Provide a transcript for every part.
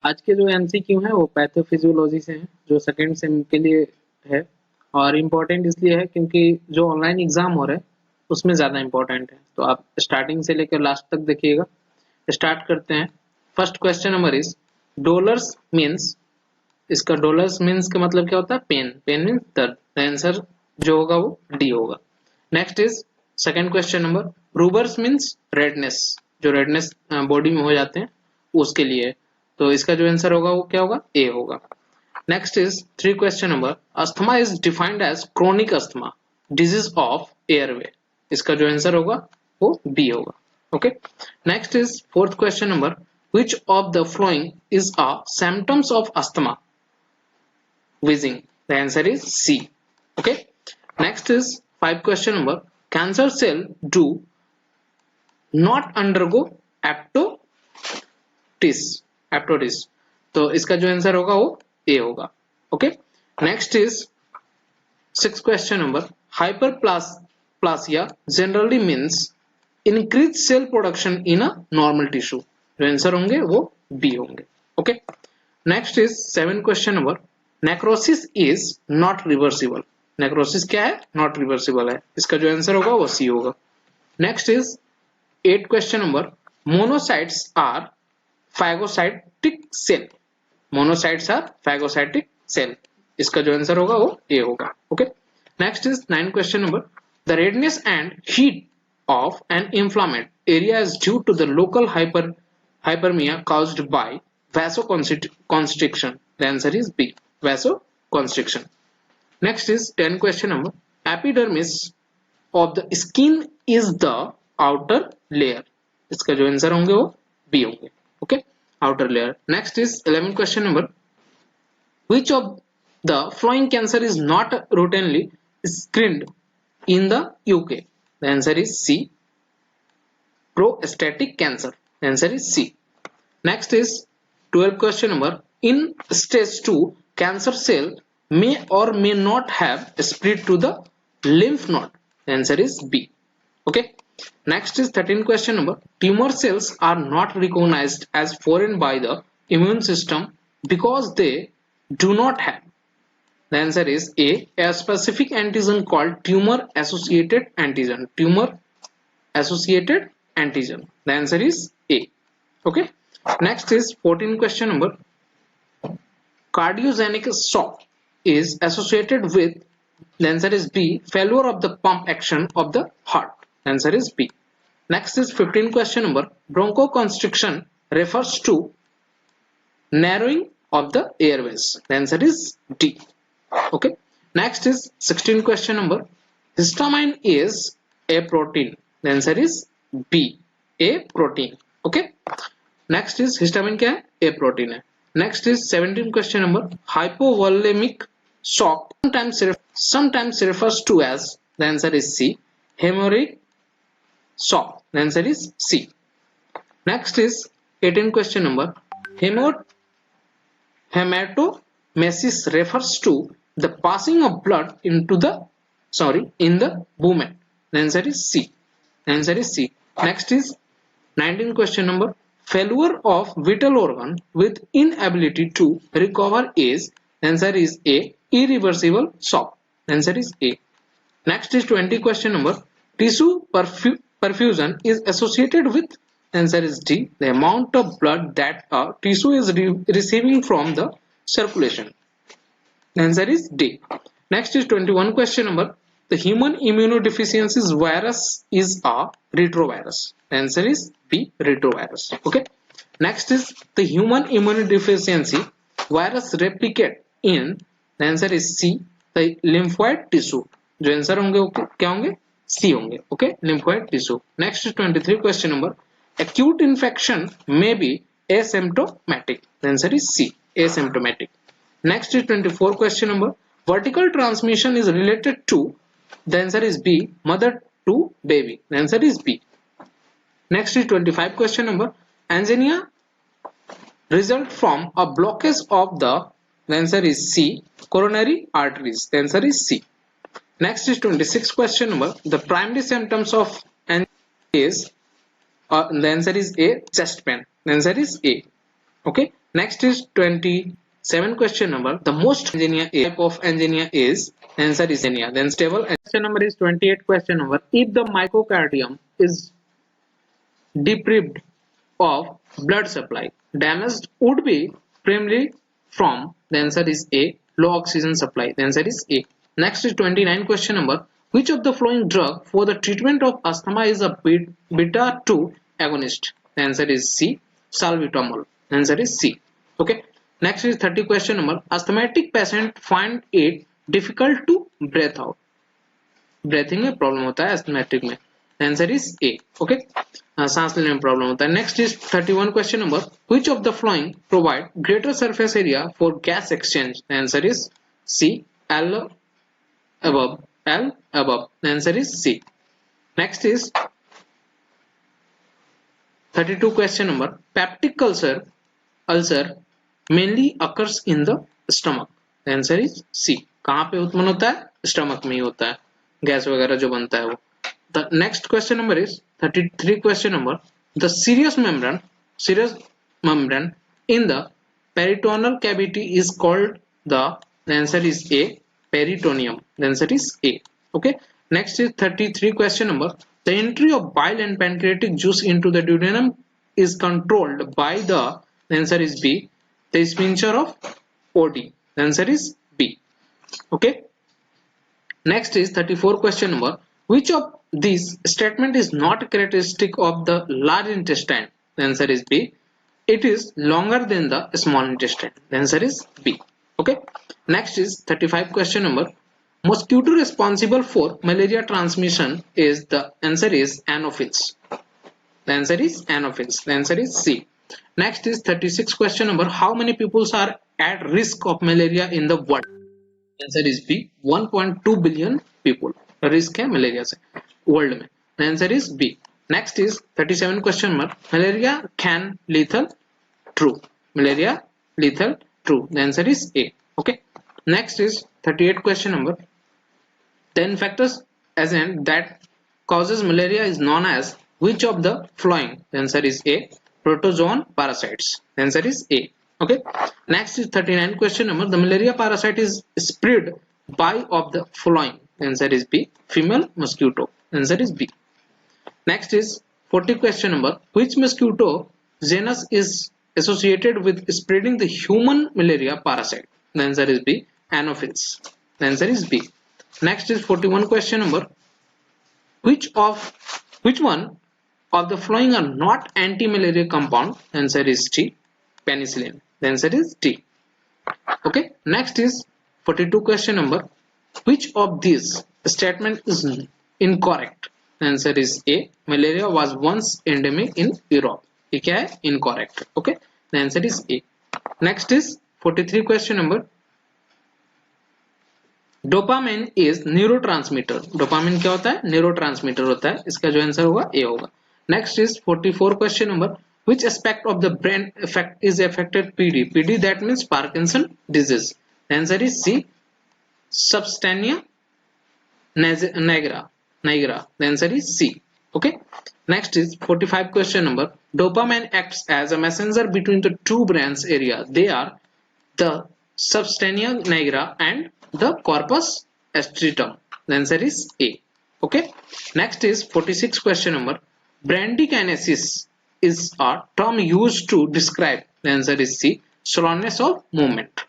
आज के जो एमसीक्यू हैं वो पैथोफिजियोलॉजी से हैं, जो सेकंड सेम के लिए है। और इम्पोर्टेंट इसलिए है क्योंकि जो ऑनलाइन एग्जाम हो रहा है उसमें ज़्यादा इम्पोर्टेंट है। तो आप स्टार्टिंग से लेकर लास्ट तक देखिएगा। स्टार्ट करते हैं। First question number is dolors means. इसका डॉलर्स मीन्स का मतलब क्या होता है? पेन। पेन मीन्स दर्द। आंसर जो होगा वो डी होगा। Next is second question number rubors means redness. जो रेडनेस बॉडी में हो जाते हैं उसके लिए। तो इसका जो आंसर होगा वो क्या होगा? ए होगा। Next is three question number asthma is defined as chronic asthma disease of airway. इसका जो आंसर होगा वो बी होगा। Okay. Next is fourth question number which of the following is a symptoms of asthma? Wheezing. The answer is C. Okay. Next is five question number cancer cell do not undergo apoptosis. तो इसका जो answer होगा वो A होगा। Okay. Next is six question number hyperplasia generally means increase cell production in a normal tissue. जो answer होंगे वो B होंगे। Okay. Next is seven question number necrosis is not reversible. Necrosis क्या है? Not reversible है। इसका जो answer होगा वो सी होगा। Next is eight question number monocytes are phagocytic cell. Monocytes are phagocytic cell. इसका जो आंसर होगा वो ए होगा। Okay. Next is nine question number the redness and heat of an inflamed area is due to the local hyperemia caused by vasoconstriction. The answer is B. Vasoconstriction. Next is 10 question number epidermis of the skin is the outer layer. इसका जो answer होंगे वो B होंगे। Okay, outer layer. Next is 11 question number which of the following cancer is not routinely screened in the UK? The answer is C. Prostatic cancer. The answer is C. Next is 12 question number in stage 2 cancer cell may or may not have spread to the lymph node. The answer is B. Okay. Next is 13 question number tumor cells are not recognized as foreign by the immune system because they do not have. The answer is A specific antigen called tumor associated antigen. Tumor associated antigen. The answer is A. Okay. Next is 14 question number cardiogenic shock is associated with. The answer is B failure of the pump action of the heart. The answer is B. Next is 15 question number bronchoconstriction refers to narrowing of the airways. The answer is D. Okay. Next is 16 question number histamine is a protein. The answer is B. A protein. Okay. Next is histamine क्या है? A protein है। Next is 17 question number hypovolemic shock sometimes refers to as. The answer is C. Hemorrhagic shock. The answer is C. Next is 18 question number hematomesis refers to the passing of blood into the in the lumen. The answer is C. The answer is C. Next is 19 question number failure of vital organ with inability to recover is. The answer is A irreversible shock. The answer is A. Next is 20 question number tissue perfusion is associated with. The answer is D the amount of blood that a tissue is receiving from the circulation. The answer is D. Next is 21 question number the human immunodeficiency virus is a retrovirus. The answer is B retrovirus. Okay. Next is the human immunodeficiency virus replicate in. The answer is C the lymphoid tissue. जो answer होंगे वो क्या होंगे? C होंगे। Okay, lymphoid tissue. Next is 23 question number acute infection may be asymptomatic. The answer is C asymptomatic. Next is 24 question number vertical transmission is related to. The answer is B mother to baby. The answer is B. Next is 25 question number angina result from a blockage of the. The answer is C coronary arteries. The answer is C. Next is 26 question number the primary symptoms of angina is. The answer is A chest pain. The answer is A. Okay. Next is 27 question number. The most type of angina is, answer is angina. Then stable. Question number is 28 question number. If the myocardium is deprived of blood supply, damaged would be primarily from, the answer is A, low oxygen supply. The answer is A. Next is 29 question number. Which of the following drug for the treatment of asthma is a beta 2 agonist? The answer is C, salbutamol. The answer is C. Okay. Next is 30 question number. Asthmatic patient find it difficult to breathe out. Breathing में problem होता है asthmatic में. Answer is a. Okay, सांस लेने में problem होता है. Next is 31 question number. Which of the following provide greater surface area for gas exchange? Answer is C, all above. L above. The answer is C. Next is 32 question number. Peptic ulcer mainly occurs in the stomach. The answer is C. कहाँ पे उत्पन्न होता है? Stomach में ही होता है, gas वगैरह जो बनता है वो. The next question number is 33 question number. The serous membrane in the peritoneal cavity is called the answer is A, peritoneum. The answer is A. Okay. Next is 33 question number. The entry of bile and pancreatic juice into the duodenum is controlled by the answer is B, the sphincter of OD. The answer is B. Okay. Next is 34 question number. Which of these statement is not characteristic of the large intestine? The answer is B. It is longer than the small intestine. The answer is B. Okay. Next is 35 question number. Mosquito responsible for malaria transmission is, the answer is Anopheles. The answer is Anopheles. The answer is C. Next is 36 question number. How many people are at risk of malaria in the world? The answer is B. 1.2 billion people risk है malaria से world में. The answer is B. Next is 37 question number. Malaria can lethal? True. Malaria lethal? True. The answer is A. Okay. Next is 38 question number. The infectious agent that causes malaria is known as which of the following? The answer is A, protozoan parasites. The answer is A. Okay. Next is 39 question number. The malaria parasite is spread by of the following? The answer is B, female mosquito. The answer is B. Next is 40 question number. Which mosquito genus is associated with spreading the human malaria parasite? The answer is B, Anopheles. The answer is B. Next is 41 question number. Which one of the following are not anti-malaria compound? The answer is T, penicillin. The answer is T. Okay. Next is 42 question number. Which of these statement is incorrect? The answer is A, malaria was once endemic in Europe. ये क्या है? Incorrect. Okay. The answer is A. Next is 43 question number. Dopamine is neurotransmitter. Dopamine क्या होता है? Neurotransmitter होता है. इसका जो आंसर होगा ए होगा. Next is 44 question number. Which aspect of the brain effect is affected? PD. PD that means Parkinson disease. Answer is C, substantia nigra. The answer is C. Okay. Next is 45 question number. Dopamine acts as a messenger between the two brains area. They are the substantia nigra and the corpus astrium. The answer is A. Okay. Next is 46 question number. Bradykinesis is a term used to describe. The answer is C, slowness of movement.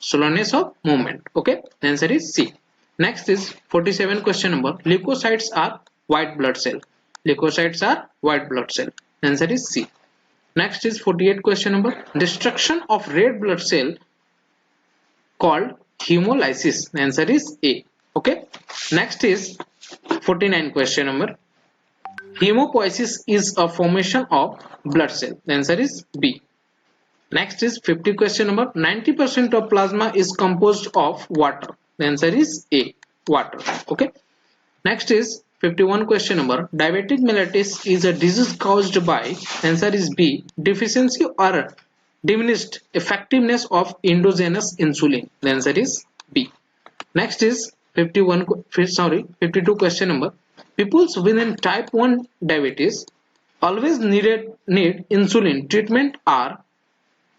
Slowness of movement. Okay. The answer is C. Next is 47 question number. Leukocytes are white blood cell. Leukocytes are white blood cell. The answer is C. Next is 48 question number. Destruction of red blood cell called hemolysis. The answer is A. Okay. Next is 49 question number. Hemopoiesis is a formation of blood cell. The answer is B. Next is 50 question number. 90% of plasma is composed of water. The answer is A, water. Okay. Next is 51 question number. Diabetic mellitus is a disease caused by, answer is B, deficiency or diminished effectiveness of endogenous insulin. The answer is B. Next is 52 question number. People within type 1 diabetes always need insulin treatment are,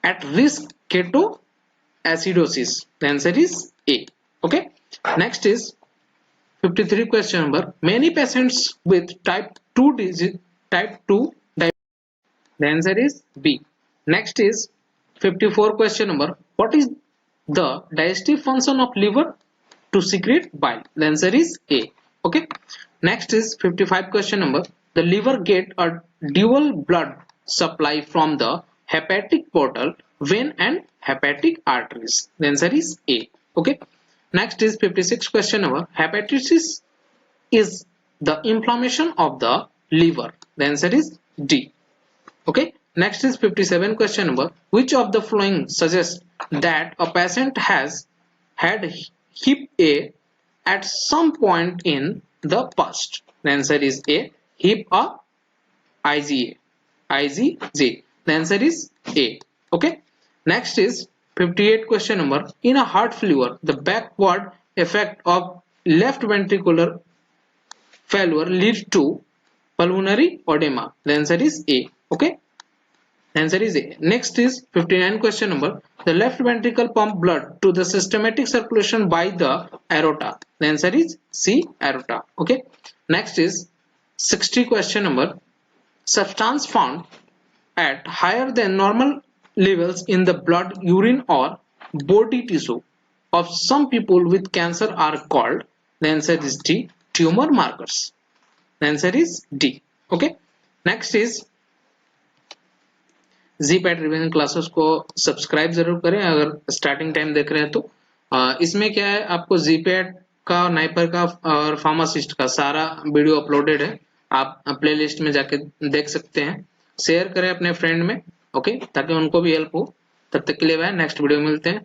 at risk ketoacidosis? The answer is A. Okay, next is 53 question number. Many patients with type 2 disease, type 2 diabetes. The answer is B. Next is 54 question number. What is the digestive function of liver? To secrete bile. The answer is A. Okay, next is 55 question number. The liver get a dual blood supply from the hepatic portal, vein and hepatic arteries. The answer is A. Okay, next is 56 question number. Hepatitis is the inflammation of the liver. The answer is D. Okay, next is 57 question number. Which of the following suggests that a patient has had hip A at some point in the past? The answer is A. Hip A, IgA, IgJ. The answer is A. Okay, next is 58 question number. In a heart failure, the backward effect of left ventricular failure leads to pulmonary edema. The answer is A. Okay, answer is A. Next is 59 question number. The left ventricle pump blood to the systematic circulation by the aorta. The answer is C. Aorta. Okay, next is 60 question number. Substance found at higher than normal levels in the blood, urine or body tissue of some people with cancer are called. The answer is D. Tumor markers. The answer is D. Okay, next is ji PAT revision classes को subscribe जरूर करें अगर starting time देख रहे हैं तो। इसमें क्या है, आपको जीपैट का, नाइपर का और फार्मासिस्ट का सारा वीडियो अपलोडेड है, आप प्लेलिस्ट में जाके देख सकते हैं। शेयर करें अपने फ्रेंड में, ओके, ताकि उनको भी हेल्प हो। तब तक के लिए बाय, नेक्स्ट वीडियो मिलते हैं।